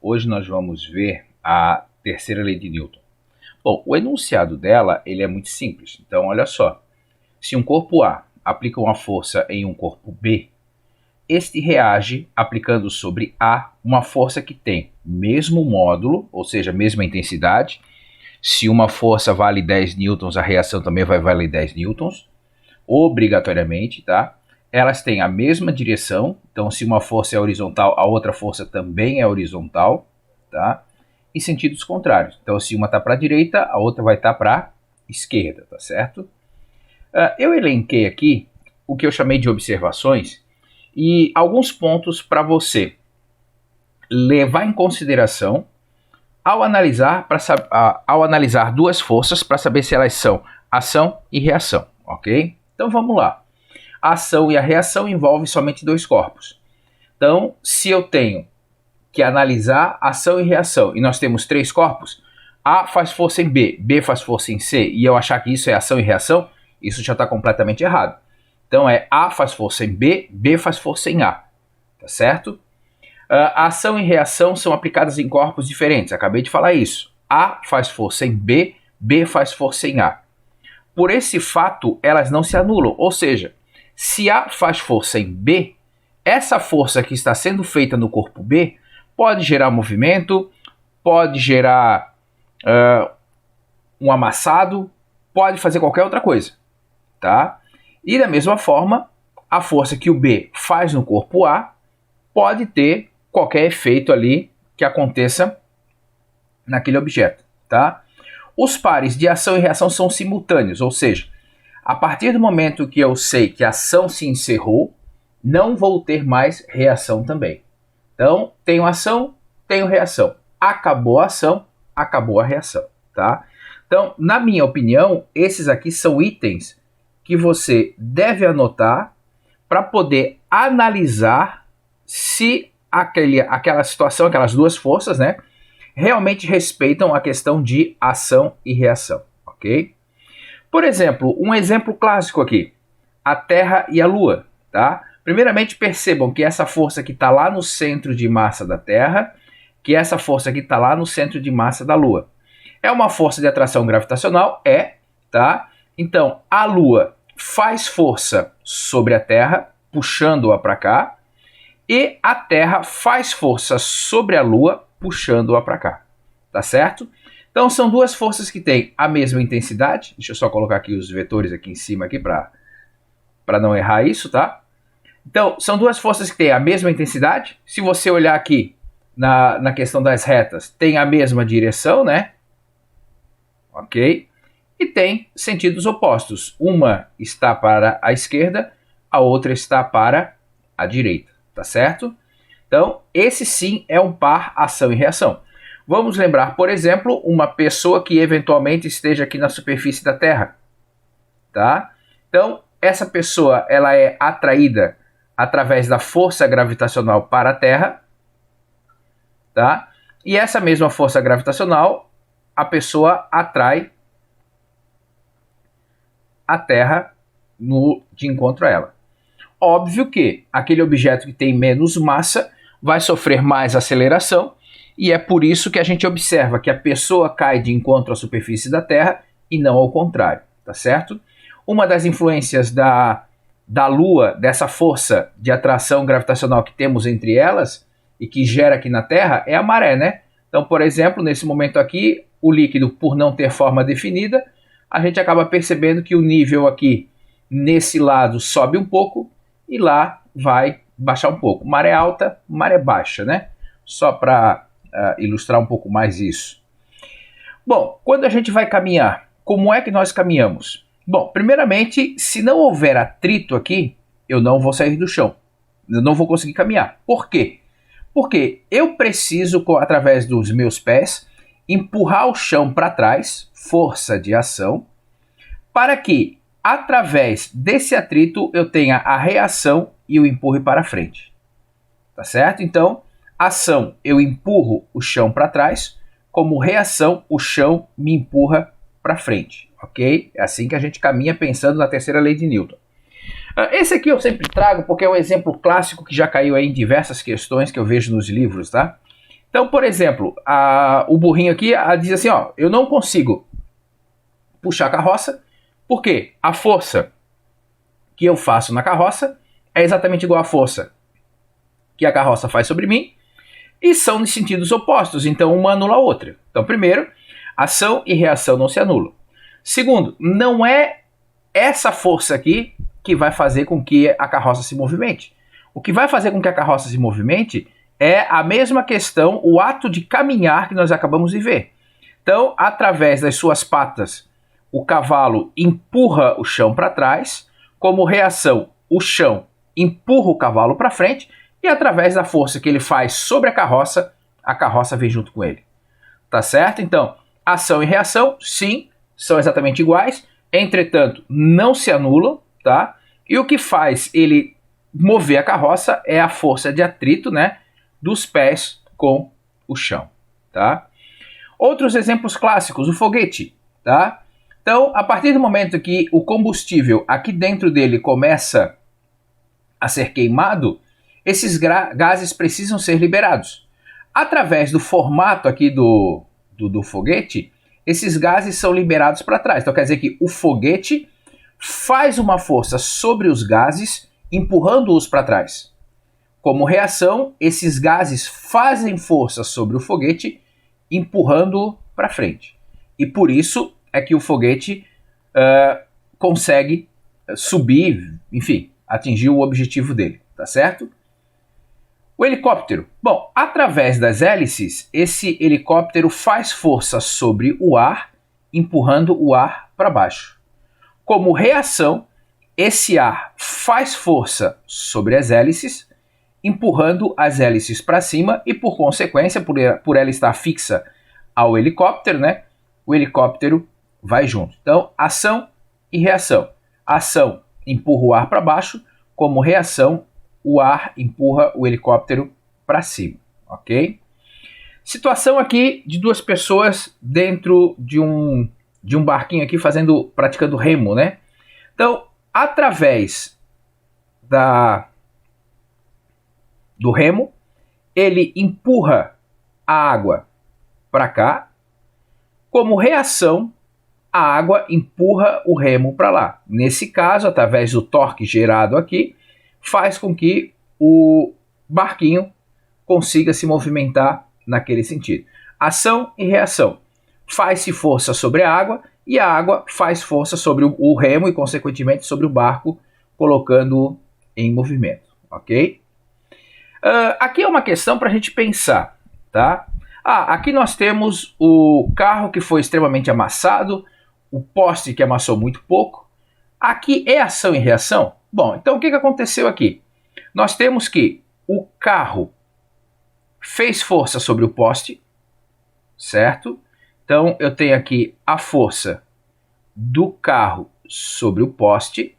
Hoje nós vamos ver a terceira lei de Newton. Bom, o enunciado dela ele é muito simples. Então, olha só. Se um corpo A aplica uma força em um corpo B, este reage aplicando sobre A uma força que tem mesmo módulo, ou seja, mesma intensidade. Se uma força vale 10 newtons, a reação também vai valer 10 newtons, obrigatoriamente, tá? Elas têm a mesma direção, então se uma força é horizontal, a outra força também é horizontal, tá? E sentidos contrários. Então se uma está para a direita, a outra vai estar para a esquerda, tá certo? Eu elenquei aqui o que eu chamei de observações e alguns pontos para você levar em consideração ao analisar duas forças para saber se elas são ação e reação, ok? Então vamos lá. A ação e a reação envolvem somente dois corpos. Então, se eu tenho que analisar ação e reação e nós temos três corpos, A faz força em B, B faz força em C, e eu achar que isso é ação e reação, isso já está completamente errado. Então é A faz força em B, B faz força em A, tá certo? A ação e reação são aplicadas em corpos diferentes, acabei de falar isso. A faz força em B, B faz força em A. Por esse fato, elas não se anulam, ou seja, se A faz força em B, essa força que está sendo feita no corpo B pode gerar movimento, pode gerar um amassado, pode fazer qualquer outra coisa, tá? E da mesma forma, a força que o B faz no corpo A pode ter qualquer efeito ali que aconteça naquele objeto, tá? Os pares de ação e reação são simultâneos, ou seja, a partir do momento que eu sei que a ação se encerrou, não vou ter mais reação também. Então, tenho ação, tenho reação. Acabou a ação, acabou a reação, tá? Então, na minha opinião, esses aqui são itens que você deve anotar para poder analisar se aquela situação, aquelas duas forças, né, realmente respeitam a questão de ação e reação, ok? Por exemplo, um exemplo clássico aqui, a Terra e a Lua, tá? Primeiramente, percebam que essa força que está lá no centro de massa da Terra, que essa força que está lá no centro de massa da Lua. É uma força de atração gravitacional? É, tá? Então, a Lua faz força sobre a Terra, puxando-a para cá, e a Terra faz força sobre a Lua, puxando-a para cá, tá certo? Então, são duas forças que têm a mesma intensidade. Deixa eu só colocar aqui os vetores aqui em cima aqui para não errar isso, tá? Então, são duas forças que têm a mesma intensidade. Se você olhar aqui na questão das retas, tem a mesma direção, né? Ok? E tem sentidos opostos. Uma está para a esquerda, a outra está para a direita, tá certo? Então, esse sim é um par ação e reação. Vamos lembrar, por exemplo, uma pessoa que eventualmente esteja aqui na superfície da Terra, tá? Então, essa pessoa ela é atraída através da força gravitacional para a Terra, tá? E essa mesma força gravitacional, a pessoa atrai a Terra de encontro a ela. Óbvio que aquele objeto que tem menos massa vai sofrer mais aceleração, e é por isso que a gente observa que a pessoa cai de encontro à superfície da Terra e não ao contrário, tá certo? Uma das influências da Lua, dessa força de atração gravitacional que temos entre elas e que gera aqui na Terra, é a maré, né? Então, por exemplo, nesse momento aqui, o líquido, por não ter forma definida, a gente acaba percebendo que o nível aqui, nesse lado, sobe um pouco e lá vai baixar um pouco. Maré alta, maré baixa, né? Só para ilustrar um pouco mais isso. Bom, quando a gente vai caminhar, como é que nós caminhamos? Bom, primeiramente, se não houver atrito aqui, eu não vou sair do chão. Eu não vou conseguir caminhar. Por quê? Porque eu preciso, através dos meus pés, empurrar o chão para trás, força de ação, para que, através desse atrito, eu tenha a reação e o empurre para frente. Tá certo? Então, ação, eu empurro o chão para trás, como reação, o chão me empurra para frente, ok? É assim que a gente caminha pensando na terceira lei de Newton. Esse aqui eu sempre trago porque é um exemplo clássico que já caiu aí em diversas questões que eu vejo nos livros, tá? Então, por exemplo, o burrinho aqui diz assim, ó, eu não consigo puxar a carroça, porque a força que eu faço na carroça é exatamente igual à força que a carroça faz sobre mim, e são em sentidos opostos, então uma anula a outra. Então, primeiro, ação e reação não se anulam. Segundo, não é essa força aqui que vai fazer com que a carroça se movimente. O que vai fazer com que a carroça se movimente é a mesma questão, o ato de caminhar que nós acabamos de ver. Então, através das suas patas, o cavalo empurra o chão para trás, como reação, o chão empurra o cavalo para frente, e através da força que ele faz sobre a carroça vem junto com ele. Tá certo? Então, ação e reação, sim, são exatamente iguais, entretanto, não se anulam, tá? E o que faz ele mover a carroça é a força de atrito, né, dos pés com o chão, tá? Outros exemplos clássicos, o foguete, tá? Então, a partir do momento que o combustível aqui dentro dele começa a ser queimado, esses gases precisam ser liberados. Através do formato aqui do foguete, esses gases são liberados para trás. Então quer dizer que o foguete faz uma força sobre os gases, empurrando-os para trás. Como reação, esses gases fazem força sobre o foguete, empurrando-o para frente. E por isso é que o foguete consegue subir, enfim, atingir o objetivo dele, tá certo? O helicóptero. Bom, através das hélices, esse helicóptero faz força sobre o ar, empurrando o ar para baixo. Como reação, esse ar faz força sobre as hélices, empurrando as hélices para cima e, por consequência, por ela estar fixa ao helicóptero, né, o helicóptero vai junto. Então, ação e reação. Ação empurra o ar para baixo, como reação, o ar empurra o helicóptero para cima, ok? Situação aqui de duas pessoas dentro de um barquinho aqui praticando remo, né? Então, através do remo, ele empurra a água para cá. Como reação, a água empurra o remo para lá. Nesse caso, através do torque gerado aqui, faz com que o barquinho consiga se movimentar naquele sentido. Ação e reação. Faz-se força sobre a água e a água faz força sobre o remo e, consequentemente, sobre o barco, colocando-o em movimento. Ok? Aqui é uma questão para a gente pensar, tá? Aqui nós temos o carro que foi extremamente amassado, o poste que amassou muito pouco. Aqui é ação e reação? Bom, então o que aconteceu aqui? Nós temos que o carro fez força sobre o poste, certo? Então eu tenho aqui a força do carro sobre o poste,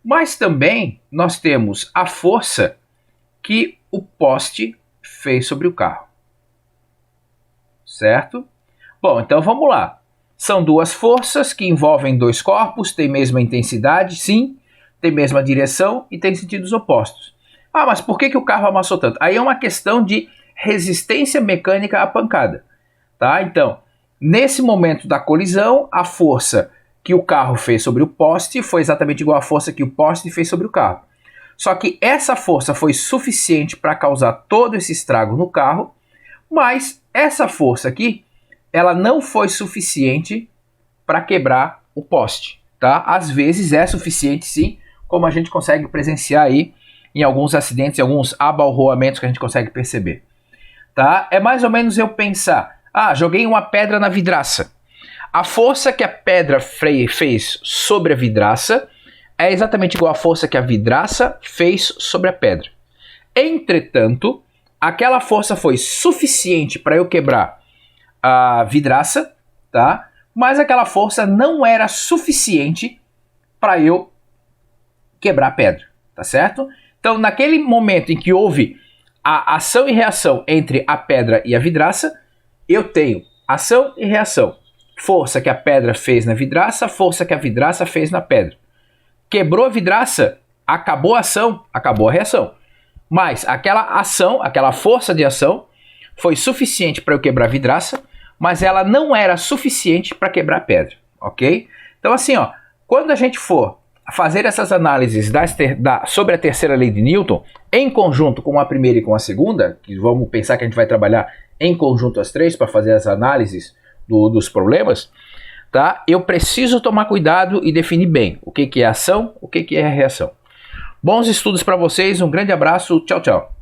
mas também nós temos a força que o poste fez sobre o carro, certo? Bom, então vamos lá. São duas forças que envolvem dois corpos, têm mesma intensidade, sim, tem mesma direção e tem sentidos opostos. Mas por que o carro amassou tanto? Aí é uma questão de resistência mecânica à pancada, tá? Então, nesse momento da colisão, a força que o carro fez sobre o poste foi exatamente igual à força que o poste fez sobre o carro. Só que essa força foi suficiente para causar todo esse estrago no carro, mas essa força aqui, ela não foi suficiente para quebrar o poste, tá? Às vezes é suficiente sim, como a gente consegue presenciar aí em alguns acidentes, em alguns abalroamentos que a gente consegue perceber, tá? É mais ou menos eu pensar, joguei uma pedra na vidraça. A força que a pedra fez sobre a vidraça é exatamente igual à força que a vidraça fez sobre a pedra. Entretanto, aquela força foi suficiente para eu quebrar a vidraça, tá? Mas aquela força não era suficiente para eu quebrar a pedra, tá certo? Então, naquele momento em que houve a ação e reação entre a pedra e a vidraça, eu tenho ação e reação. Força que a pedra fez na vidraça, força que a vidraça fez na pedra. Quebrou a vidraça, acabou a ação, acabou a reação. Mas aquela ação, aquela força de ação, foi suficiente para eu quebrar vidraça, mas ela não era suficiente para quebrar pedra, ok? Então assim, ó, quando a gente for fazer essas análises sobre a terceira lei de Newton, em conjunto com a primeira e com a segunda, que vamos pensar que a gente vai trabalhar em conjunto as três para fazer as análises dos problemas, tá? Eu preciso tomar cuidado e definir bem o que é ação, o que é reação. Bons estudos para vocês, um grande abraço, tchau, tchau.